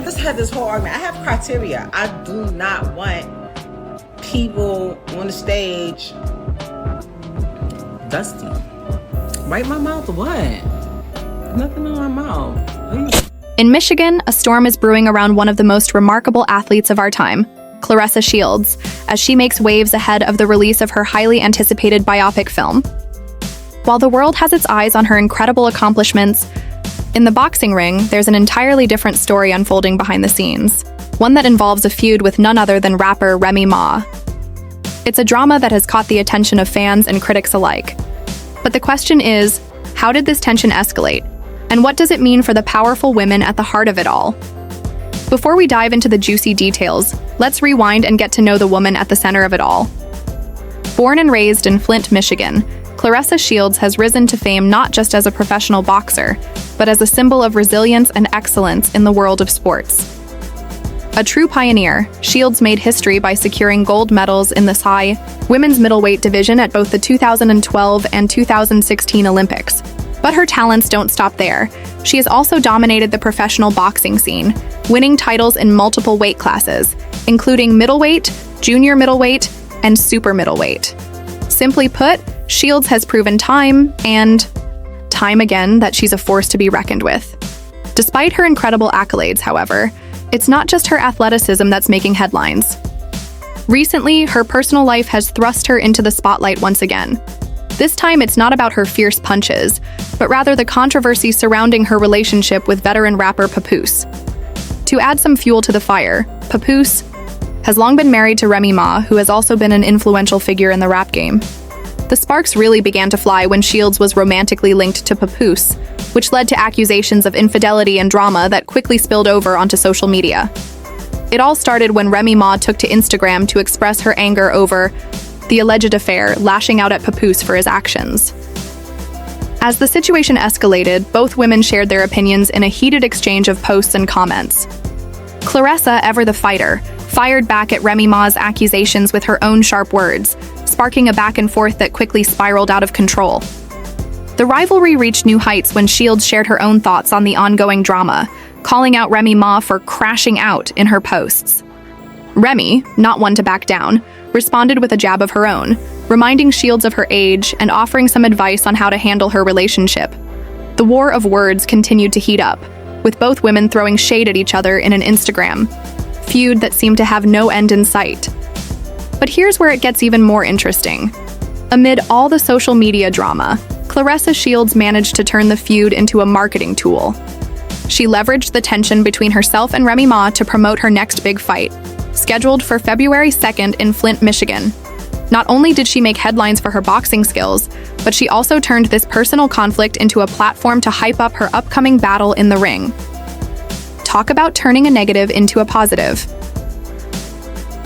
just had this whole argument. I have criteria. I do not want people on the stage dusty. Right my mouth or what? Nothing on my mouth. In Michigan, a storm is brewing around one of the most remarkable athletes of our time, Claressa Shields, as she makes waves ahead of the release of her highly anticipated biopic film. While the world has its eyes on her incredible accomplishments, in the boxing ring, there's an entirely different story unfolding behind the scenes, one that involves a feud with none other than rapper Remy Ma. It's a drama that has caught the attention of fans and critics alike. But the question is, how did this tension escalate? And what does it mean for the powerful women at the heart of it all? Before we dive into the juicy details, let's rewind and get to know the woman at the center of it all. Born and raised in Flint, Michigan, Claressa Shields has risen to fame not just as a professional boxer, but as a symbol of resilience and excellence in the world of sports. A true pioneer, Shields made history by securing gold medals in the SI women's middleweight division at both the 2012 and 2016 Olympics. But her talents don't stop there. She has also dominated the professional boxing scene, winning titles in multiple weight classes, including middleweight, junior middleweight, and super middleweight. Simply put, Shields has proven time and time again that she's a force to be reckoned with. Despite her incredible accolades, however, it's not just her athleticism that's making headlines. Recently, her personal life has thrust her into the spotlight once again. This time, it's not about her fierce punches, but rather the controversy surrounding her relationship with veteran rapper Papoose. To add some fuel to the fire, Papoose has long been married to Remy Ma, who has also been an influential figure in the rap game. The sparks really began to fly when Shields was romantically linked to Papoose, which led to accusations of infidelity and drama that quickly spilled over onto social media. It all started when Remy Ma took to Instagram to express her anger over the alleged affair, lashing out at Papoose for his actions. As the situation escalated, both women shared their opinions in a heated exchange of posts and comments. Claressa, ever the fighter, fired back at Remy Ma's accusations with her own sharp words, sparking a back and forth that quickly spiraled out of control. The rivalry reached new heights when Shields shared her own thoughts on the ongoing drama, calling out Remy Ma for crashing out in her posts. Remy, not one to back down, responded with a jab of her own, reminding Shields of her age and offering some advice on how to handle her relationship. The war of words continued to heat up, with both women throwing shade at each other in an Instagram feud that seemed to have no end in sight. But here's where it gets even more interesting. Amid all the social media drama, Claressa Shields managed to turn the feud into a marketing tool. She leveraged the tension between herself and Remy Ma to promote her next big fight, scheduled for February 2nd in Flint, Michigan. Not only did she make headlines for her boxing skills, but she also turned this personal conflict into a platform to hype up her upcoming battle in the ring. Talk about turning a negative into a positive.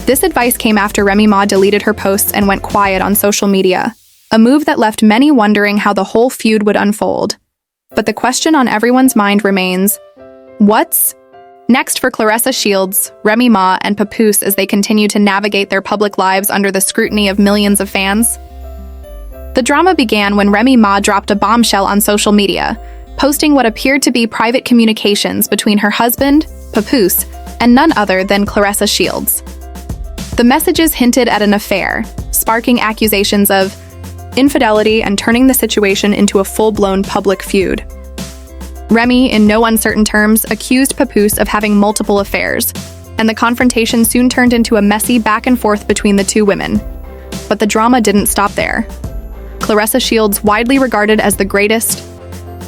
This advice came after Remy Ma deleted her posts and went quiet on social media, a move that left many wondering how the whole feud would unfold. But the question on everyone's mind remains, what's next for Claressa Shields, Remy Ma, and Papoose as they continue to navigate their public lives under the scrutiny of millions of fans? The drama began when Remy Ma dropped a bombshell on social media, posting what appeared to be private communications between her husband, Papoose, and none other than Claressa Shields. The messages hinted at an affair, sparking accusations of infidelity and turning the situation into a full-blown public feud. Remy, in no uncertain terms, accused Papoose of having multiple affairs, and the confrontation soon turned into a messy back and forth between the two women. But the drama didn't stop there. Claressa Shields, widely regarded as the greatest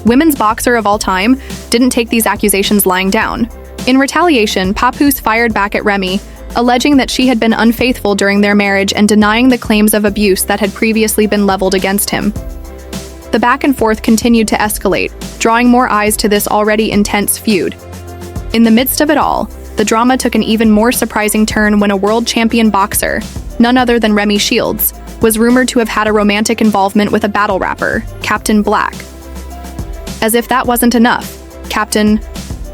women's boxer of all time, didn't take these accusations lying down. In retaliation, Papoose fired back at Remy, alleging that she had been unfaithful during their marriage and denying the claims of abuse that had previously been leveled against him. The back and forth continued to escalate, drawing more eyes to this already intense feud. In the midst of it all, the drama took an even more surprising turn when a world champion boxer, none other than Remy Shields, was rumored to have had a romantic involvement with a battle rapper, Captain Black. As if that wasn't enough, Captain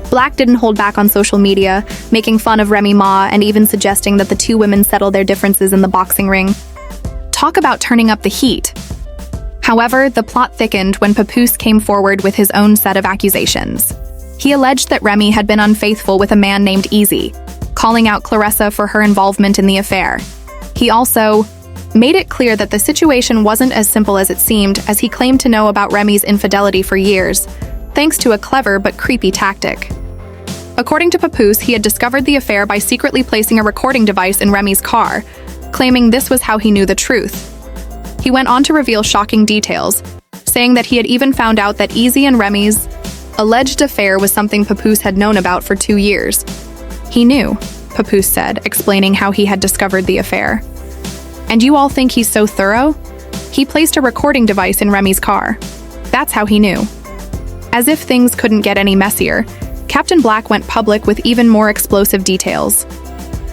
Black didn't hold back on social media, making fun of Remy Ma and even suggesting that the two women settle their differences in the boxing ring. Talk about turning up the heat. However, the plot thickened when Papoose came forward with his own set of accusations. He alleged that Remy had been unfaithful with a man named Easy, calling out Claressa for her involvement in the affair. He also made it clear that the situation wasn't as simple as it seemed, as he claimed to know about Remy's infidelity for years, thanks to a clever but creepy tactic. According to Papoose, he had discovered the affair by secretly placing a recording device in Remy's car, claiming this was how he knew the truth. He went on to reveal shocking details, saying that he had even found out that Easy and Remy's alleged affair was something Papoose had known about for 2 years. He knew, Papoose said, explaining how he had discovered the affair. And you all think he's so thorough? He placed a recording device in Remy's car. That's how he knew. As if things couldn't get any messier, Captain Black went public with even more explosive details.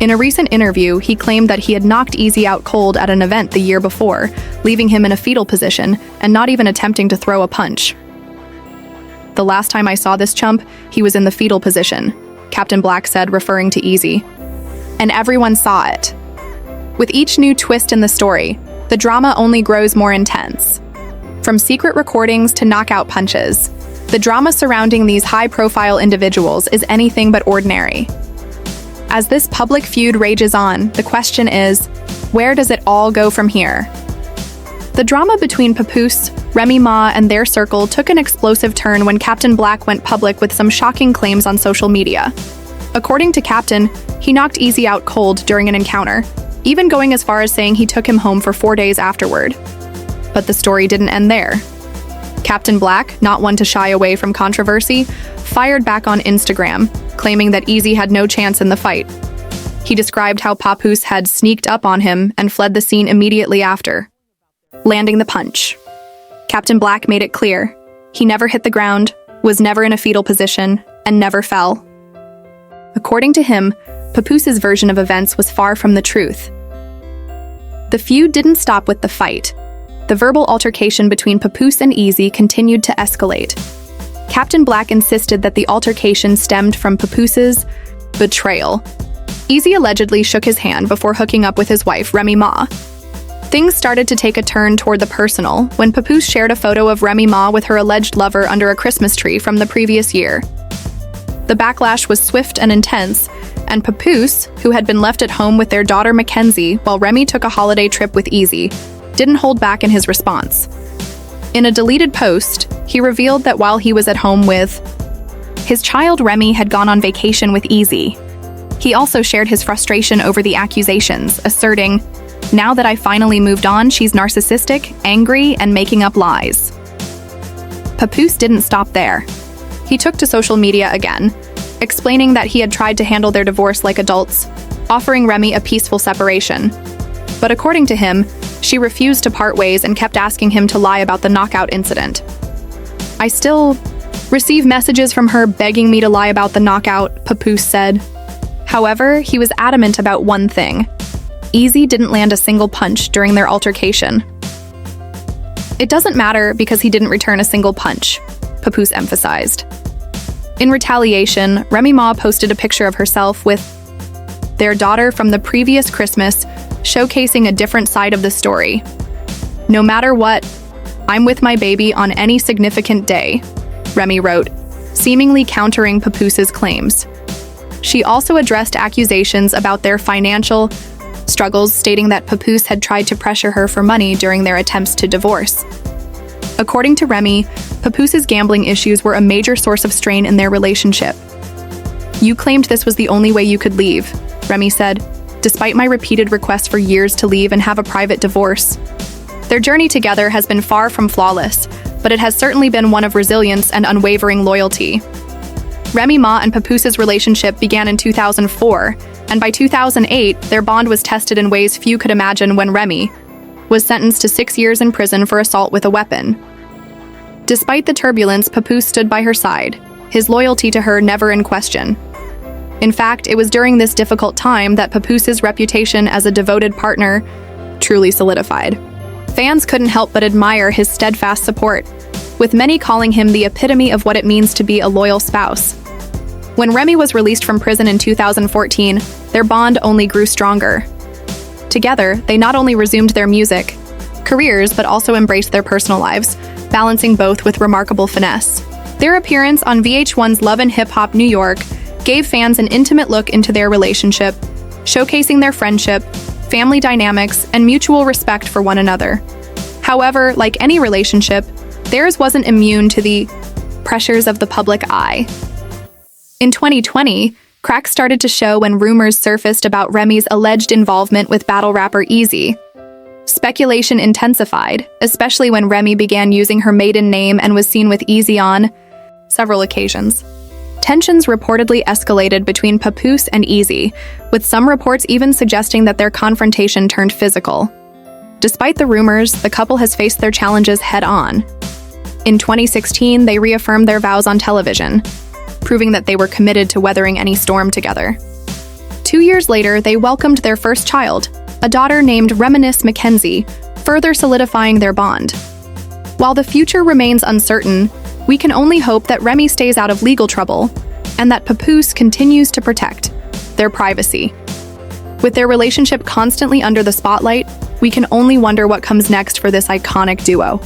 In a recent interview, he claimed that he had knocked Easy out cold at an event the year before, leaving him in a fetal position and not even attempting to throw a punch. The last time I saw this chump, he was in the fetal position, Captain Black said, referring to Easy. And everyone saw it. With each new twist in the story, the drama only grows more intense. From secret recordings to knockout punches, the drama surrounding these high-profile individuals is anything but ordinary. As this public feud rages on, the question is, where does it all go from here? The drama between Papoose, Remy Ma, and their circle took an explosive turn when Captain Black went public with some shocking claims on social media. According to Captain, he knocked Easy out cold during an encounter, even going as far as saying he took him home for 4 days afterward. But the story didn't end there. Captain Black, not one to shy away from controversy, fired back on Instagram, claiming that Easy had no chance in the fight. He described how Papoose had sneaked up on him and fled the scene immediately after, landing the punch. Captain Black made it clear he never hit the ground, was never in a fetal position, and never fell. According to him, Papoose's version of events was far from the truth. The feud didn't stop with the fight. The verbal altercation between Papoose and Easy continued to escalate. Captain Black insisted that the altercation stemmed from Papoose's betrayal. Easy allegedly shook his hand before hooking up with his wife, Remy Ma. Things started to take a turn toward the personal when Papoose shared a photo of Remy Ma with her alleged lover under a Christmas tree from the previous year. The backlash was swift and intense, and Papoose, who had been left at home with their daughter Mackenzie while Remy took a holiday trip with Easy, didn't hold back in his response. In a deleted post, he revealed that while he was at home with his child, Remy had gone on vacation with Easy. He also shared his frustration over the accusations, asserting, "Now that I finally moved on, she's narcissistic, angry, and making up lies." Papoose didn't stop there. He took to social media again, explaining that he had tried to handle their divorce like adults, offering Remy a peaceful separation. But according to him, she refused to part ways and kept asking him to lie about the knockout incident. "I still receive messages from her begging me to lie about the knockout," Papoose said. However, he was adamant about one thing. Easy didn't land a single punch during their altercation. "It doesn't matter because he didn't return a single punch," Papoose emphasized. In retaliation, Remy Ma posted a picture of herself with their daughter from the previous Christmas, showcasing a different side of the story. "No matter what, I'm with my baby on any significant day," Remy wrote, seemingly countering Papoose's claims. She also addressed accusations about their financial struggles, stating that Papoose had tried to pressure her for money during their attempts to divorce. According to Remy, Papoose's gambling issues were a major source of strain in their relationship. "You claimed this was the only way you could leave," Remy said, "despite my repeated requests for years to leave and have a private divorce." Their journey together has been far from flawless, but it has certainly been one of resilience and unwavering loyalty. Remy Ma and Papoose's relationship began in 2004, and by 2008, their bond was tested in ways few could imagine when Remy was sentenced to 6 years in prison for assault with a weapon. Despite the turbulence, Papoose stood by her side, his loyalty to her never in question. In fact, it was during this difficult time that Papoose's reputation as a devoted partner truly solidified. Fans couldn't help but admire his steadfast support, with many calling him the epitome of what it means to be a loyal spouse. When Remy was released from prison in 2014, their bond only grew stronger. Together, they not only resumed their music careers, but also embraced their personal lives, balancing both with remarkable finesse. Their appearance on VH1's Love and Hip Hop New York gave fans an intimate look into their relationship, showcasing their friendship, family dynamics, and mutual respect for one another. However, like any relationship, theirs wasn't immune to the pressures of the public eye. In 2020, cracks started to show when rumors surfaced about Remy's alleged involvement with battle rapper Eazy. Speculation intensified, especially when Remy began using her maiden name and was seen with Eazy on several occasions. Tensions reportedly escalated between Papoose and Eazy, with some reports even suggesting that their confrontation turned physical. Despite the rumors, the couple has faced their challenges head-on. In 2016, they reaffirmed their vows on television, proving that they were committed to weathering any storm together. 2 years later, they welcomed their first child, a daughter named Reminisce Mackenzie, further solidifying their bond. While the future remains uncertain, we can only hope that Remy stays out of legal trouble and that Papoose continues to protect their privacy. With their relationship constantly under the spotlight, we can only wonder what comes next for this iconic duo.